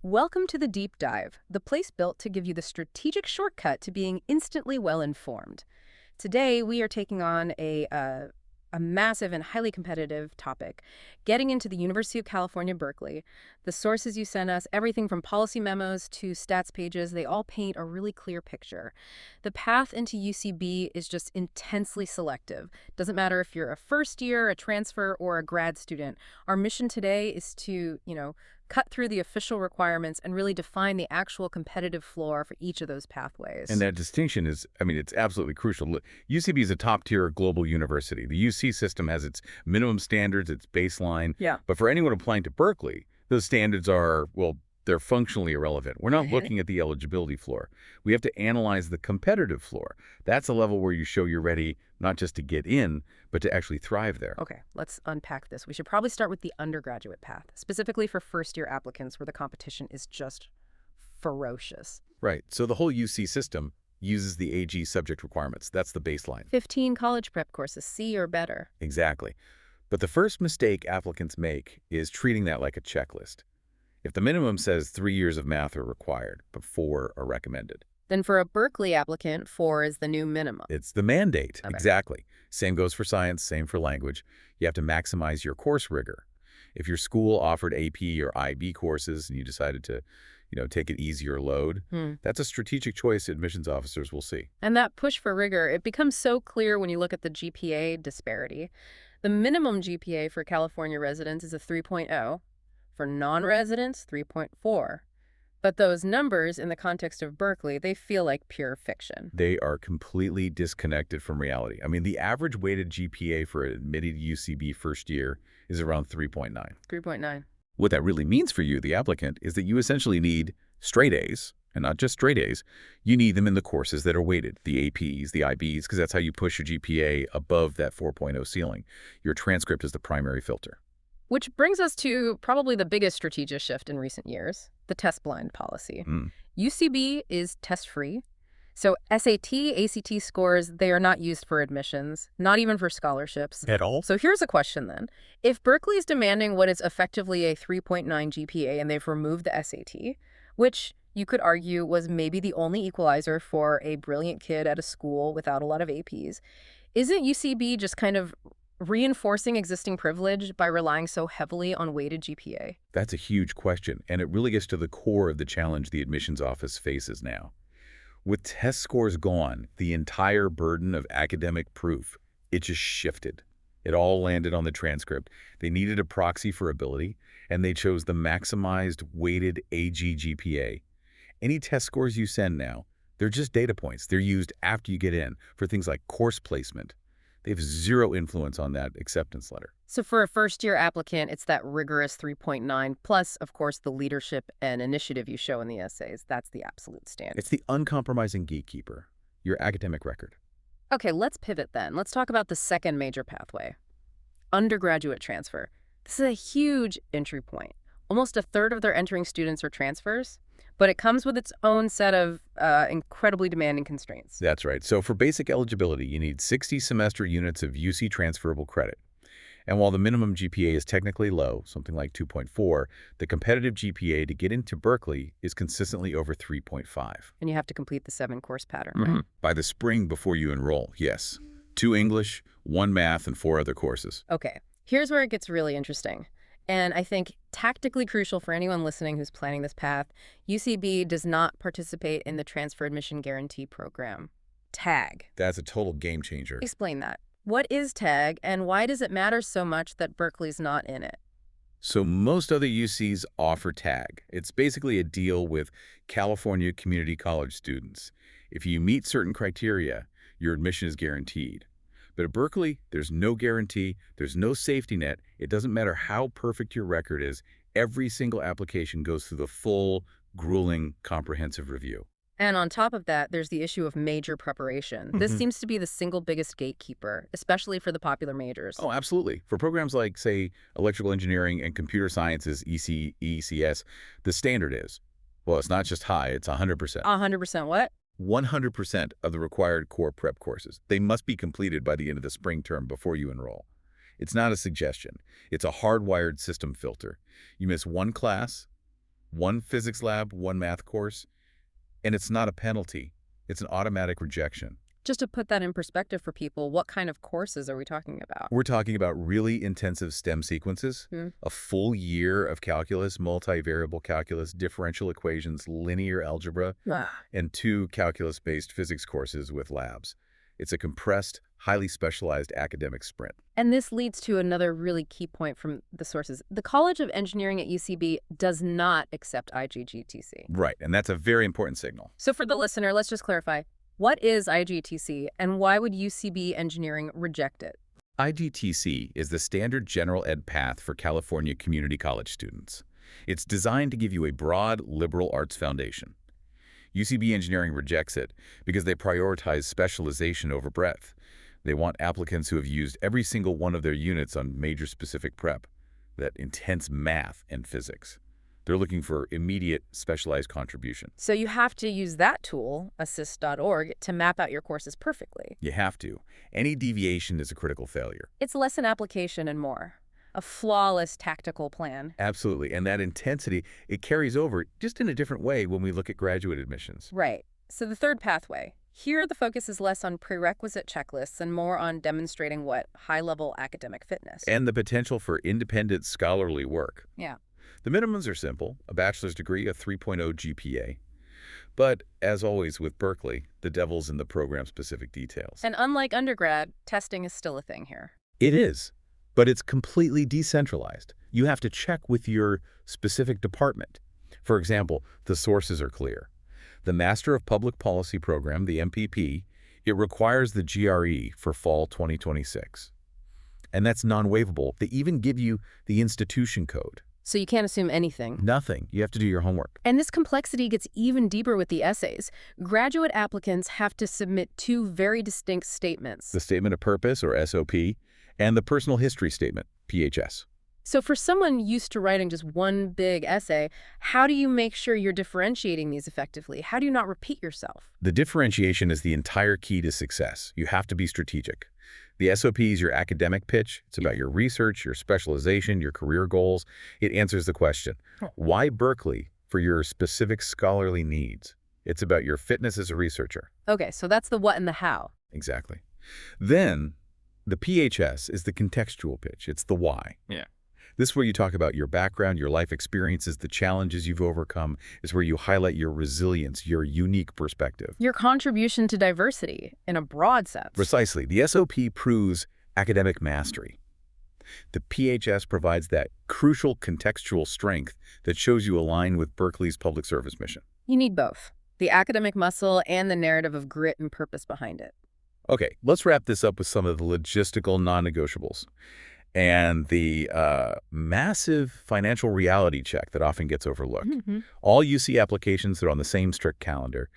Welcome to the Deep Dive, the place built to give you the strategic shortcut to being instantly well-informed. Today, we are taking on a massive and highly competitive topic, getting into the University of California, Berkeley. The sources you sent us, everything from policy memos to stats pages, they all paint a really clear picture. The path into UCB is just intensely selective. Doesn't matter if you're a first year, a transfer, or a grad student. Our mission today is to, cut through the official requirements and really define the actual competitive floor for each of those pathways. And that distinction is, it's absolutely crucial. Look, UCB is a top-tier global university. The UC system has its minimum standards, its baseline. Yeah. But for anyone applying to Berkeley, those standards are, well, they're functionally irrelevant. We're not looking at the eligibility floor. We have to analyze the competitive floor. That's a level where you show you're ready not just to get in, but to actually thrive there. Okay, let's unpack this. We should probably start with the undergraduate path, specifically for first-year applicants where the competition is just ferocious. Right. So the whole UC system uses the AG subject requirements. That's the baseline. 15 college prep courses, C or better. Exactly. But the first mistake applicants make is treating that like a checklist. If the minimum says 3 years of math are required, but 4 are recommended. Then for a Berkeley applicant, 4 is the new minimum. It's the mandate. Okay. Exactly. Same goes for science, same for language. You have to maximize your course rigor. If your school offered AP or IB courses and you decided to, take an easier load, that's a strategic choice admissions officers will see. And that push for rigor, it becomes so clear when you look at the GPA disparity. The minimum GPA for California residents is a 3.0. For non-residents, 3.4. But those numbers, in the context of Berkeley, they feel like pure fiction. They are completely disconnected from reality. The average weighted GPA for an admitted UCB first year is around 3.9. 3.9. What that really means for you, the applicant, is that you essentially need straight A's, and not just straight A's. You need them in the courses that are weighted, the APs, the IBs, because that's how you push your GPA above that 4.0 ceiling. Your transcript is the primary filter. Which brings us to probably the biggest strategic shift in recent years, the test blind policy. UCB is test-free, so SAT, ACT scores, they are not used for admissions, not even for scholarships. At all? So here's a question then. If Berkeley is demanding what is effectively a 3.9 GPA and they've removed the SAT, which you could argue was maybe the only equalizer for a brilliant kid at a school without a lot of APs, isn't UCB just kind of reinforcing existing privilege by relying so heavily on weighted GPA? That's a huge question, and it really gets to the core of the challenge the admissions office faces now. With test scores gone, the entire burden of academic proof, it just shifted. It all landed on the transcript. They needed a proxy for ability, and they chose the maximized weighted AG GPA. Any test scores you send now, they're just data points. They're used after you get in for things like course placement. They have zero influence on that acceptance letter. So for a first-year applicant, it's that rigorous 3.9, plus, of course, the leadership and initiative you show in the essays. That's the absolute standard. It's the uncompromising gatekeeper, your academic record. Okay, let's pivot then. Let's talk about the second major pathway, undergraduate transfer. This is a huge entry point. Almost a third of their entering students are transfers, but it comes with its own set of incredibly demanding constraints. That's right. So for basic eligibility, you need 60 semester units of UC transferable credit. And while the minimum GPA is technically low, something like 2.4, the competitive GPA to get into Berkeley is consistently over 3.5. And you have to complete the 7-course pattern, right? By the spring before you enroll, yes. 2 English, 1 math, and 4 other courses. Okay, here's where it gets really interesting. And I think tactically crucial for anyone listening who's planning this path, UCB does not participate in the Transfer Admission Guarantee Program, TAG. That's a total game changer. Explain that. What is TAG, and why does it matter so much that Berkeley's not in it? So most other UCs offer TAG. It's basically a deal with California community college students. If you meet certain criteria, your admission is guaranteed. But at Berkeley, there's no guarantee, there's no safety net. It doesn't matter how perfect your record is. Every single application goes through the full, grueling, comprehensive review. And on top of that, there's the issue of major preparation. This seems to be the single biggest gatekeeper, especially for the popular majors. Oh, absolutely. For programs like, say, electrical engineering and computer sciences, ECS, the standard is, well, it's not just high, it's 100%. 100% what? 100% of the required core prep courses. They must be completed by the end of the spring term before you enroll. It's not a suggestion. It's a hardwired system filter. You miss one class, one physics lab, one math course, and it's not a penalty. It's an automatic rejection. Just to put that in perspective for people, what kind of courses are we talking about? We're talking about really intensive STEM sequences, a full year of calculus, multivariable calculus, differential equations, linear algebra, and 2 calculus-based physics courses with labs. It's a compressed, highly specialized academic sprint. And this leads to another really key point from the sources. The College of Engineering at UCB does not accept IGGTC. Right, and that's a very important signal. So for the listener, let's just clarify. What is IGTC, and why would UCB Engineering reject it? IGTC is the standard general ed path for California community college students. It's designed to give you a broad, liberal arts foundation. UCB Engineering rejects it because they prioritize specialization over breadth. They want applicants who have used every single one of their units on major specific prep, that intense math and physics. They're looking for immediate specialized contribution. So you have to use that tool, assist.org, to map out your courses perfectly. You have to. Any deviation is a critical failure. It's lesson application and more. A flawless tactical plan. Absolutely. And that intensity, it carries over just in a different way when we look at graduate admissions. Right. So the third pathway. Here, the focus is less on prerequisite checklists and more on demonstrating what high-level academic fitness. And the potential for independent scholarly work. Yeah. The minimums are simple, a bachelor's degree, a 3.0 GPA. But, as always with Berkeley, the devil's in the program-specific details. And unlike undergrad, testing is still a thing here. It is, but it's completely decentralized. You have to check with your specific department. For example, the sources are clear. The Master of Public Policy program, the MPP, it requires the GRE for fall 2026. And that's non-waivable. They even give you the institution code. So you can't assume anything. Nothing. You have to do your homework. And this complexity gets even deeper with the essays. Graduate applicants have to submit 2 very distinct statements. The Statement of Purpose, or SOP, and the Personal History Statement, PHS. So for someone used to writing just one big essay, how do you make sure you're differentiating these effectively? How do you not repeat yourself? The differentiation is the entire key to success. You have to be strategic. The SOP is your academic pitch. It's about your research, your specialization, your career goals. It answers the question, why Berkeley for your specific scholarly needs? It's about your fitness as a researcher. Okay, so that's the what and the how. Exactly. Then the PHS is the contextual pitch. It's the why. Yeah. This is where you talk about your background, your life experiences, the challenges you've overcome. It's where you highlight your resilience, your unique perspective. Your contribution to diversity in a broad sense. Precisely. The SOP proves academic mastery. The PHS provides that crucial contextual strength that shows you align with Berkeley's public service mission. You need both, the academic muscle and the narrative of grit and purpose behind it. Okay, let's wrap this up with some of the logistical non-negotiables and the massive financial reality check that often gets overlooked. All UC applications are on the same strict calendar.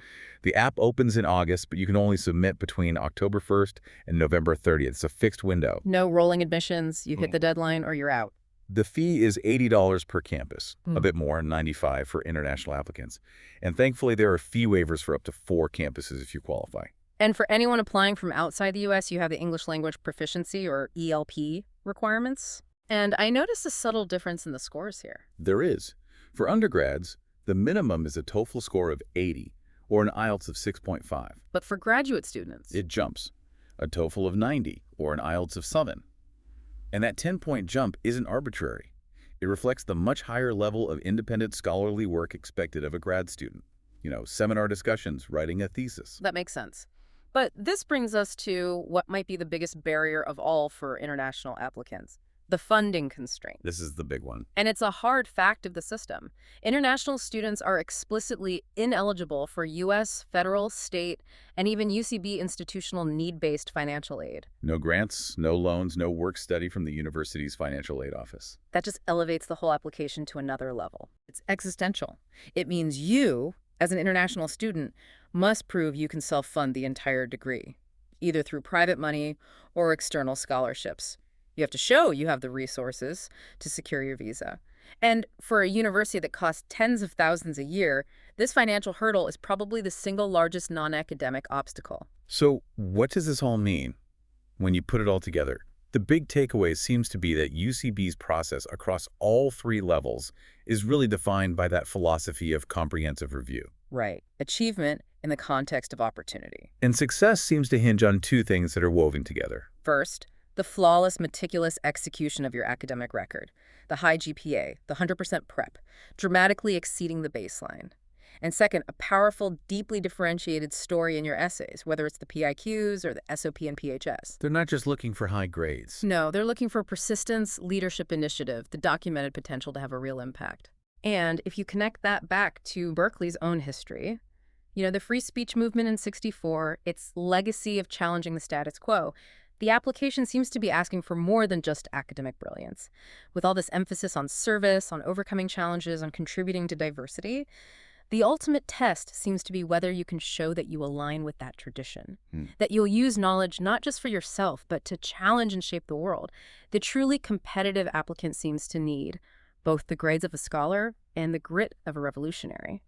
The app opens in August, but you can only submit between October 1st and November 30th. It's a fixed window. No rolling admissions. You hit the deadline or you're out. The fee is $80 per campus, a bit more, $95 for international applicants. And thankfully, there are fee waivers for up to 4 campuses if you qualify. And for anyone applying from outside the U.S., you have the English Language Proficiency, or ELP, requirements. And I noticed a subtle difference in the scores here. There is. For undergrads, the minimum is a TOEFL score of 80 or an IELTS of 6.5. But for graduate students, It jumps. A TOEFL of 90 or an IELTS of 7. And that 10-point jump isn't arbitrary. It reflects the much higher level of independent scholarly work expected of a grad student. You know, seminar discussions, writing a thesis. that makes sense. But this brings us to what might be the biggest barrier of all for international applicants, the funding constraint. This is the big one. And it's a hard fact of the system. International students are explicitly ineligible for U.S., federal, state, and even UCB institutional need-based financial aid. No grants, no loans, no work study from the university's financial aid office. That just elevates the whole application to another level. It's existential. It means you, as an international student, Must prove you can self-fund the entire degree, either through private money or external scholarships. You have to show you have the resources to secure your visa. And for a university that costs tens of thousands a year, this financial hurdle is probably the single largest non-academic obstacle. So what does this all mean when you put it all together? The big takeaway seems to be that UCB's process across all three levels is really defined by that philosophy of comprehensive review. Right. Achievement in the context of opportunity. And success seems to hinge on two things that are woven together. First, the flawless, meticulous execution of your academic record, the high GPA, the 100% prep, dramatically exceeding the baseline. And second, a powerful, deeply differentiated story in your essays, whether it's the PIQs or the SOP and PHS. They're not just looking for high grades. No, they're looking for persistence, leadership initiative, the documented potential to have a real impact. And if you connect that back to Berkeley's own history, the free speech movement in '64, its legacy of challenging the status quo, the application seems to be asking for more than just academic brilliance. With all this emphasis on service, on overcoming challenges, on contributing to diversity, the ultimate test seems to be whether you can show that you align with that tradition, that you'll use knowledge not just for yourself, but to challenge and shape the world. The truly competitive applicant seems to need both the grades of a scholar and the grit of a revolutionary.